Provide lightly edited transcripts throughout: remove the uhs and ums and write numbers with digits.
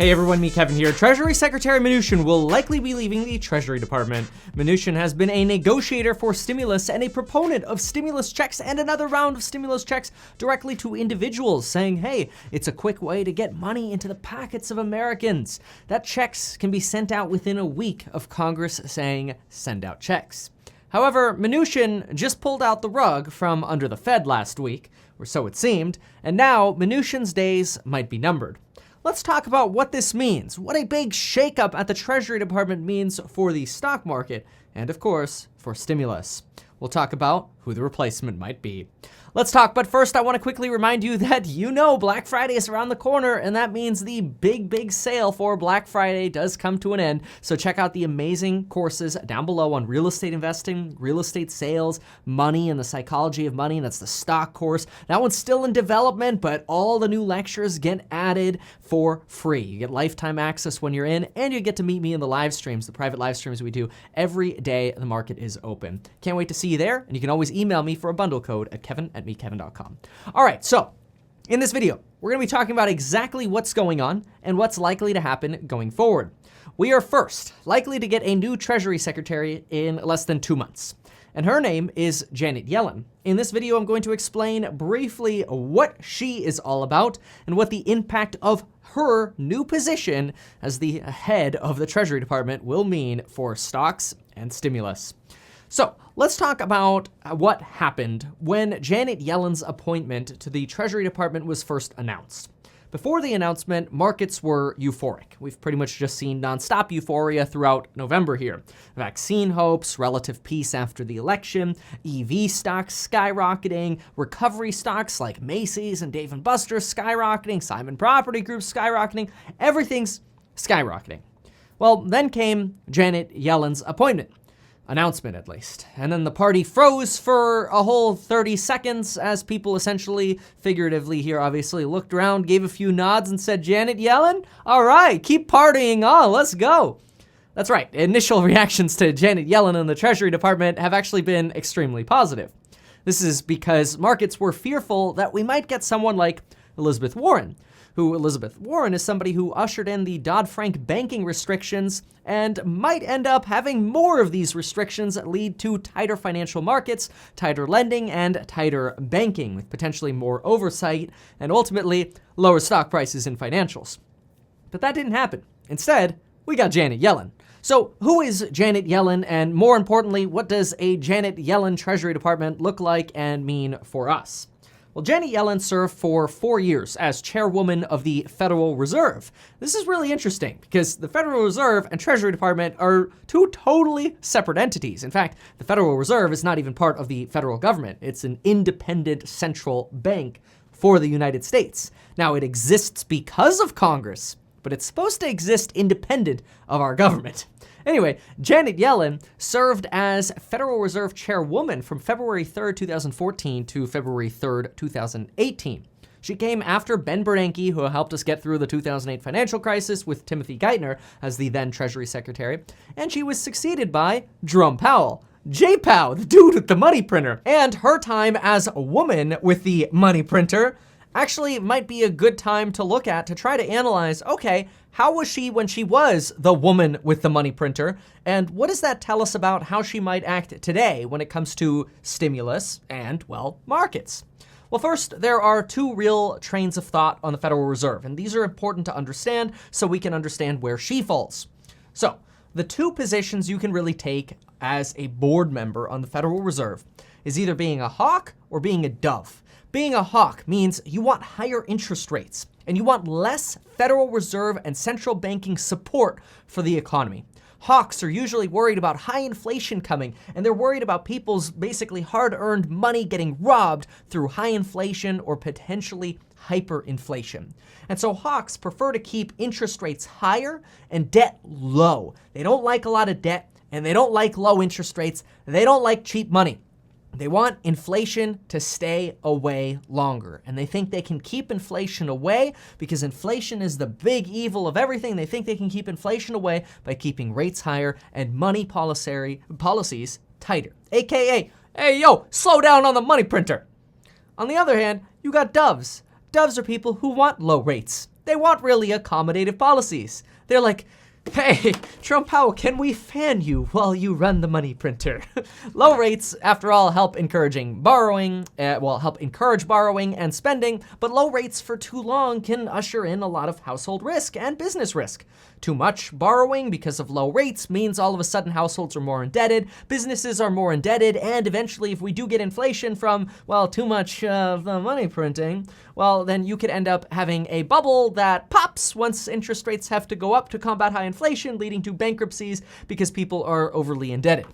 Hey everyone, me Kevin here. Treasury Secretary Mnuchin will likely be leaving the Treasury Department. Mnuchin has been a negotiator for stimulus and a proponent of stimulus checks and another round of stimulus checks directly to individuals, saying, hey, it's a quick way to get money into the pockets of Americans. That checks can be sent out within a week of Congress saying, send out checks. However, Mnuchin just pulled out the rug from under the Fed last week, or so it seemed, and now Mnuchin's days might be numbered. Let's talk about what this means, what a big shakeup at the Treasury Department means for the stock market, and of course, for stimulus. We'll talk about who the replacement might be. Let's talk, but first I want to quickly remind you that Black Friday is around the corner, and that means the big sale for Black Friday does come to an end. So check out the amazing courses down below on real estate investing, real estate sales, money and the psychology of money, and that's the stock course. That one's still in development, but all the new lectures get added for free. You get lifetime access when you're in, and you get to meet me in the live streams, the private live streams we do every day the market is open. Can't wait to see you there, and you can always email me for a bundle code at kevin@mekevin.com. All right, so in this video, we're going to be talking about exactly what's going on and what's likely to happen going forward. We are first likely to get a new Treasury Secretary in less than 2 months, and her name is Janet Yellen. In this video, I'm going to explain briefly what she is all about and what the impact of her new position as the head of the Treasury Department will mean for stocks and stimulus. So let's talk about what happened when Janet Yellen's appointment to the Treasury Department was first announced. Before the announcement, markets were euphoric. We've pretty much just seen nonstop euphoria throughout November here. Vaccine hopes, relative peace after the election, EV stocks skyrocketing, recovery stocks like Macy's and Dave & Buster's skyrocketing, Simon Property Group skyrocketing, everything's skyrocketing. Well, then came Janet Yellen's appointment. Announcement, at least. And then the party froze for a whole 30 seconds as people essentially, figuratively here obviously, looked around, gave a few nods and said, Janet Yellen? All right, keep partying on, let's go. That's right, initial reactions to Janet Yellen in the Treasury Department have actually been extremely positive. This is because markets were fearful that we might get someone like Elizabeth Warren, Elizabeth Warren is somebody who ushered in the Dodd-Frank banking restrictions and might end up having more of these restrictions that lead to tighter financial markets, tighter lending, and tighter banking with potentially more oversight and ultimately lower stock prices in financials. But that didn't happen. Instead, we got Janet Yellen. So who is Janet Yellen, and more importantly, what does a Janet Yellen Treasury Department look like and mean for us? Well, Janet Yellen served for 4 years as chairwoman of the Federal Reserve. This is really interesting because the Federal Reserve and Treasury Department are two totally separate entities. In fact, the Federal Reserve is not even part of the federal government. It's an independent central bank for the United States. Now, it exists because of Congress, but it's supposed to exist independent of our government. Anyway, Janet Yellen served as Federal Reserve Chairwoman from February 3rd, 2014 to February 3rd, 2018. She came after Ben Bernanke, who helped us get through the 2008 financial crisis with Timothy Geithner as the then Treasury Secretary, and she was succeeded by Jerome Powell. J-Pow, the dude with the money printer. And her time as a woman with the money printer actually might be a good time to look at to try to analyze, okay, how was she when she was the woman with the money printer? And what does that tell us about how she might act today when it comes to stimulus and, well, markets? Well, first, there are two real trains of thought on the Federal Reserve, and these are important to understand so we can understand where she falls. So, the two positions you can really take as a board member on the Federal Reserve is either being a hawk or being a dove. Being a hawk means you want higher interest rates and you want less Federal Reserve and central banking support for the economy. Hawks are usually worried about high inflation coming, and they're worried about people's basically hard-earned money getting robbed through high inflation or potentially hyperinflation. And so hawks prefer to keep interest rates higher and debt low. They don't like a lot of debt, and they don't like low interest rates. They don't like cheap money. They want inflation to stay away longer, and they think they can keep inflation away because inflation is the big evil of everything. They think they can keep inflation away by keeping rates higher and money policies tighter, aka, hey, yo, slow down on the money printer. On the other hand, you got doves. Doves are people who want low rates They want really accommodative policies. They're like, hey, Jerome Powell, can we fan you while you run the money printer? Low rates, after all, help encourage borrowing and spending, but low rates for too long can usher in a lot of household risk and business risk. Too much borrowing because of low rates means all of a sudden households are more indebted, businesses are more indebted, and eventually if we do get inflation from, well, too much of the money printing, well, then you could end up having a bubble that pops once interest rates have to go up to combat high inflation, leading to bankruptcies because people are overly indebted.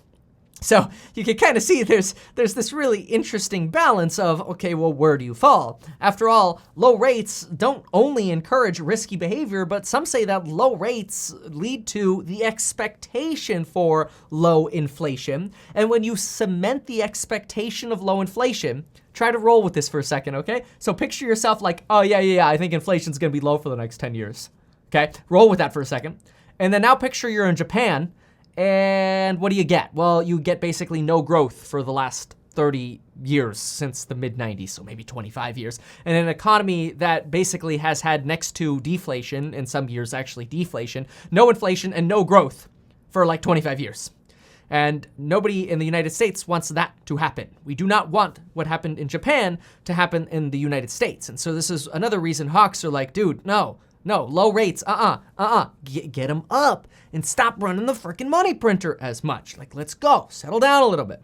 So you can kind of see there's this really interesting balance of, okay, well, where do you fall? After all, low rates don't only encourage risky behavior, but some say that low rates lead to the expectation for low inflation. And when you cement the expectation of low inflation, try to roll with this for a second, okay? So picture yourself like, oh, yeah, I think inflation's gonna be low for the next 10 years, okay? Roll with that for a second. And then now picture you're in Japan, and what do you get? Well, you get basically no growth for the last 30 years since the mid-90s, so maybe 25 years. And an economy that basically has had next to deflation, in some years actually deflation, no inflation and no growth for like 25 years. And nobody in the United States wants that to happen. We do not want what happened in Japan to happen in the United States. And so this is another reason hawks are like, dude, no, low rates, get them up and stop running the freaking money printer as much. Like, let's go, settle down a little bit.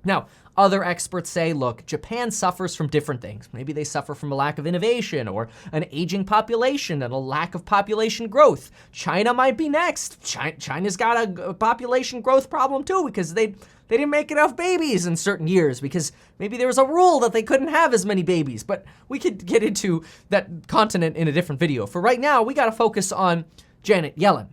Now, other experts say, look, Japan suffers from different things. Maybe they suffer from a lack of innovation or an aging population and a lack of population growth. China might be next. China's got a population growth problem too because they didn't make enough babies in certain years because maybe there was a rule that they couldn't have as many babies. But we could get into that continent in a different video. For right now, we got to focus on Janet Yellen.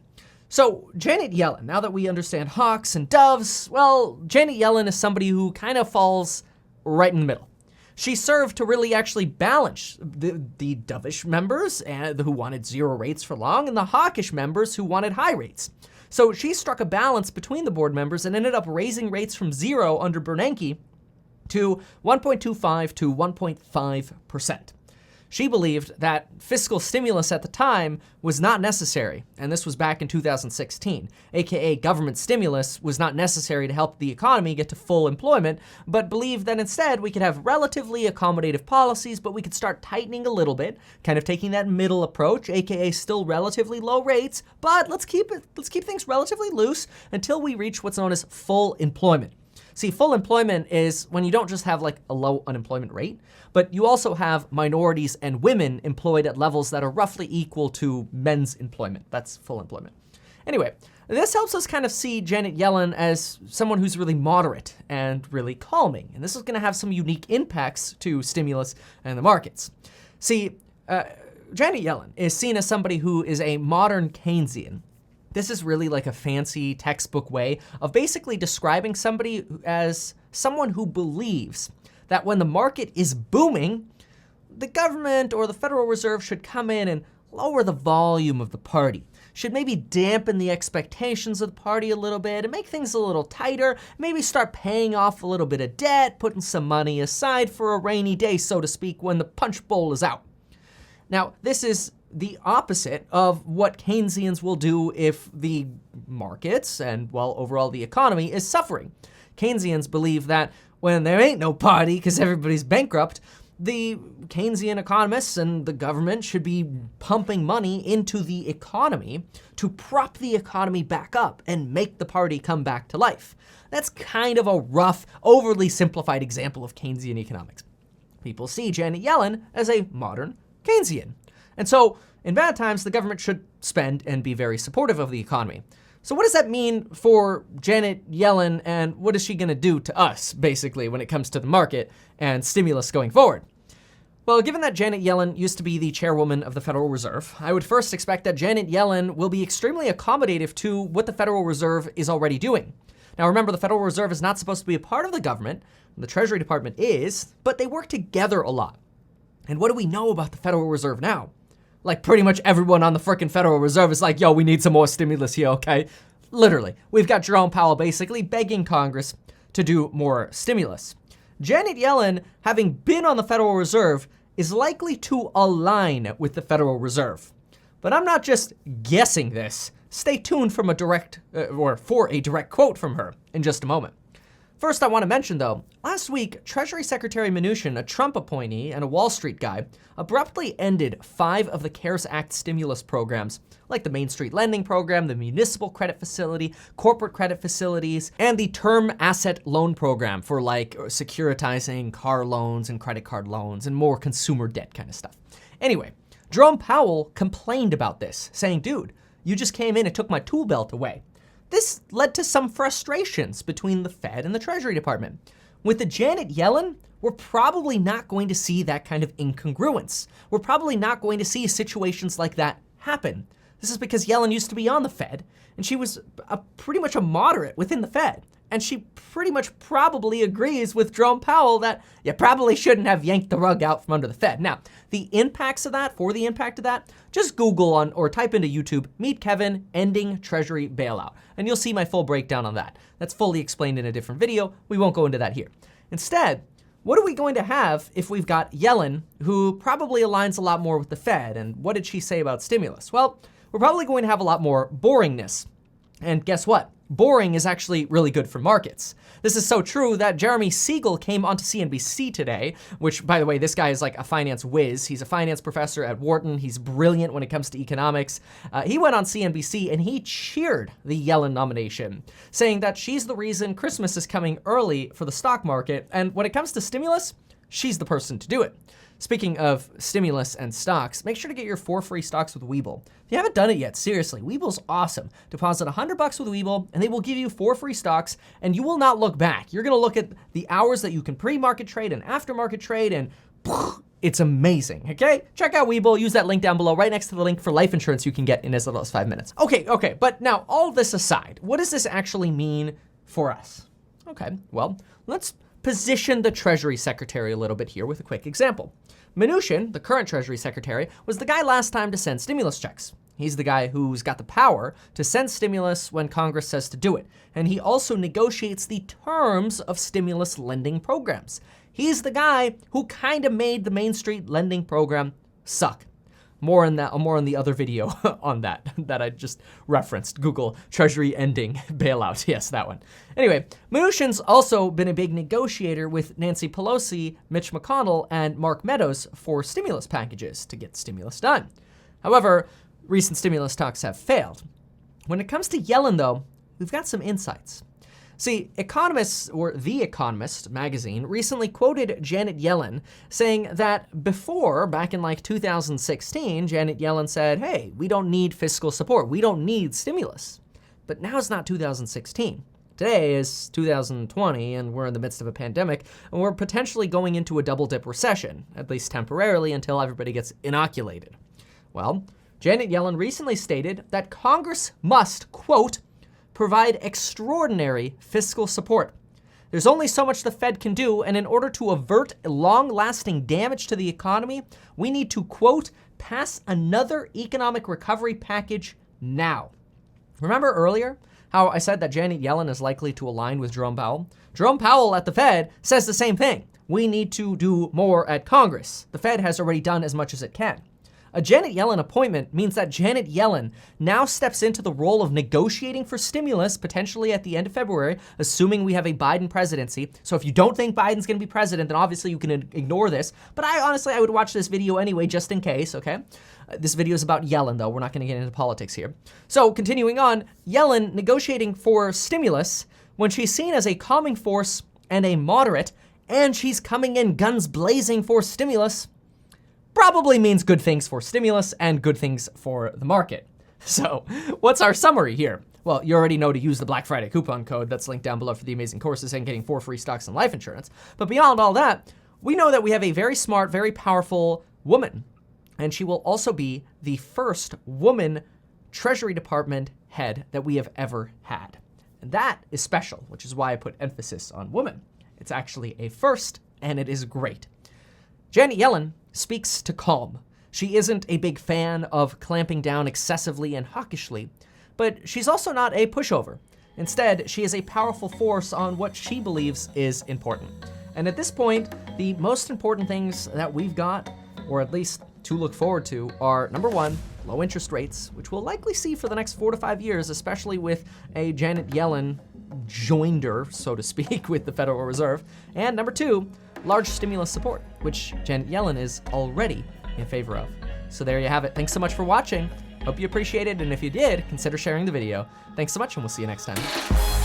So Janet Yellen, now that we understand hawks and doves, well, Janet Yellen is somebody who kind of falls right in the middle. She served to really actually balance the dovish members who wanted zero rates for long and the hawkish members who wanted high rates. So she struck a balance between the board members and ended up raising rates from 0 under Bernanke to 1.25 to 1.5%. She believed that fiscal stimulus at the time was not necessary, and this was back in 2016, aka government stimulus was not necessary to help the economy get to full employment, but believed that instead we could have relatively accommodative policies, but we could start tightening a little bit, kind of taking that middle approach, aka still relatively low rates, but let's keep things relatively loose until we reach what's known as full employment. See, full employment is when you don't just have like a low unemployment rate, but you also have minorities and women employed at levels that are roughly equal to men's employment. That's full employment. Anyway, this helps us kind of see Janet Yellen as someone who's really moderate and really calming. And this is going to have some unique impacts to stimulus and the markets. See, Janet Yellen is seen as somebody who is a modern Keynesian. This is really like a fancy textbook way of basically describing somebody as someone who believes that when the market is booming, the government or the Federal Reserve should come in and lower the volume of the party, should maybe dampen the expectations of the party a little bit and make things a little tighter, maybe start paying off a little bit of debt, putting some money aside for a rainy day, so to speak, when the punch bowl is out. Now, this is the opposite of what Keynesians will do if the markets and, well, overall the economy is suffering. Keynesians believe that when there ain't no party because everybody's bankrupt, the Keynesian economists and the government should be pumping money into the economy to prop the economy back up and make the party come back to life. That's kind of a rough, overly simplified example of Keynesian economics. People see Janet Yellen as a modern Keynesian. And so, in bad times, the government should spend and be very supportive of the economy. So what does that mean for Janet Yellen, and what is she going to do to us, basically, when it comes to the market and stimulus going forward? Well, given that Janet Yellen used to be the chairwoman of the Federal Reserve, I would first expect that Janet Yellen will be extremely accommodative to what the Federal Reserve is already doing. Now remember, the Federal Reserve is not supposed to be a part of the government, the Treasury Department is, but they work together a lot. And what do we know about the Federal Reserve now? Like pretty much everyone on the frickin' Federal Reserve is like, yo, we need some more stimulus here, okay? Literally, we've got Jerome Powell basically begging Congress to do more stimulus. Janet Yellen, having been on the Federal Reserve, is likely to align with the Federal Reserve. But I'm not just guessing this. Stay tuned for a direct quote from her in just a moment. First, I want to mention, though, last week, Treasury Secretary Mnuchin, a Trump appointee and a Wall Street guy, abruptly ended 5 of the CARES Act stimulus programs, like the Main Street Lending Program, the Municipal Credit Facility, Corporate Credit Facilities, and the Term Asset Loan Program for like securitizing car loans and credit card loans and more consumer debt kind of stuff. Anyway, Jerome Powell complained about this, saying, dude, you just came in and took my tool belt away. This led to some frustrations between the Fed and the Treasury Department. With the Janet Yellen, we're probably not going to see that kind of incongruence. We're probably not going to see situations like that happen. This is because Yellen used to be on the Fed, and she was pretty much a moderate within the Fed. And she pretty much probably agrees with Jerome Powell that you probably shouldn't have yanked the rug out from under the Fed. Now, the impact of that, just Google or type into YouTube, Meet Kevin ending Treasury bailout, and you'll see my full breakdown on that. That's fully explained in a different video. We won't go into that here. Instead, what are we going to have if we've got Yellen, who probably aligns a lot more with the Fed? And what did she say about stimulus? Well, we're probably going to have a lot more boringness. And guess what? Boring is actually really good for markets. This is so true that Jeremy Siegel came onto CNBC today, which, by the way, this guy is like a finance whiz. He's a finance professor at Wharton. He's brilliant when it comes to economics. He went on CNBC and he cheered the Yellen nomination, saying that she's the reason Christmas is coming early for the stock market. And when it comes to stimulus, she's the person to do it. Speaking of stimulus and stocks, make sure to get your 4 free stocks with Webull. If you haven't done it yet, seriously, Webull's awesome. Deposit $100 with Webull, and they will give you 4 free stocks, and you will not look back. You're gonna look at the hours that you can pre-market trade and after-market trade, and it's amazing, okay? Check out Webull, use that link down below, right next to the link for life insurance you can get in as little as 5 minutes. Okay, but now all this aside, what does this actually mean for us? Okay, well, let's position the Treasury Secretary a little bit here with a quick example. Mnuchin, the current Treasury Secretary, was the guy last time to send stimulus checks. He's the guy who's got the power to send stimulus when Congress says to do it. And he also negotiates the terms of stimulus lending programs. He's the guy who kind of made the Main Street Lending Program suck. More on the other video on that I just referenced. Google Treasury ending bailout. Yes, that one. Anyway, Mnuchin's also been a big negotiator with Nancy Pelosi, Mitch McConnell, and Mark Meadows for stimulus packages to get stimulus done. However, recent stimulus talks have failed. When it comes to Yellen, though, we've got some insights. See, Economists, or The Economist magazine, recently quoted Janet Yellen saying that before, back in like 2016, Janet Yellen said, hey, we don't need fiscal support. We don't need stimulus. But now it's not 2016. Today is 2020, and we're in the midst of a pandemic, and we're potentially going into a double-dip recession, at least temporarily, until everybody gets inoculated. Well, Janet Yellen recently stated that Congress must, quote, provide extraordinary fiscal support. There's only so much the Fed can do, and in order to avert long-lasting damage to the economy, we need to, quote, pass another economic recovery package now. Remember earlier how I said that Janet Yellen is likely to align with Jerome Powell? Jerome Powell at the Fed says the same thing. We need to do more at Congress. The Fed has already done as much as it can. A Janet Yellen appointment means that Janet Yellen now steps into the role of negotiating for stimulus potentially at the end of February, assuming we have a Biden presidency. So if you don't think Biden's gonna be president, then obviously you can ignore this. But I would watch this video anyway, just in case, okay? This video is about Yellen, though. We're not gonna get into politics here. So continuing on, Yellen negotiating for stimulus when she's seen as a calming force and a moderate, and she's coming in guns blazing for stimulus, probably means good things for stimulus and good things for the market. So what's our summary here? Well, you already know to use the Black Friday coupon code that's linked down below for the amazing courses and getting 4 free stocks and life insurance. But beyond all that, we know that we have a very smart, very powerful woman, and she will also be the first woman Treasury Department head that we have ever had. And that is special, which is why I put emphasis on women. It's actually a first, and it is great. Janet Yellen speaks to calm. She isn't a big fan of clamping down excessively and hawkishly, but she's also not a pushover. Instead, she is a powerful force on what she believes is important. And at this point, the most important things that we've got or at least to look forward to, are number one, low interest rates, which we'll likely see for the next 4 to 5 years, especially with a Janet Yellen joinder, so to speak, with the Federal Reserve. And number two, large stimulus support, which Janet Yellen is already in favor of. So there you have it. Thanks so much for watching. Hope you appreciated, and if you did, consider sharing the video. Thanks so much, and we'll see you next time.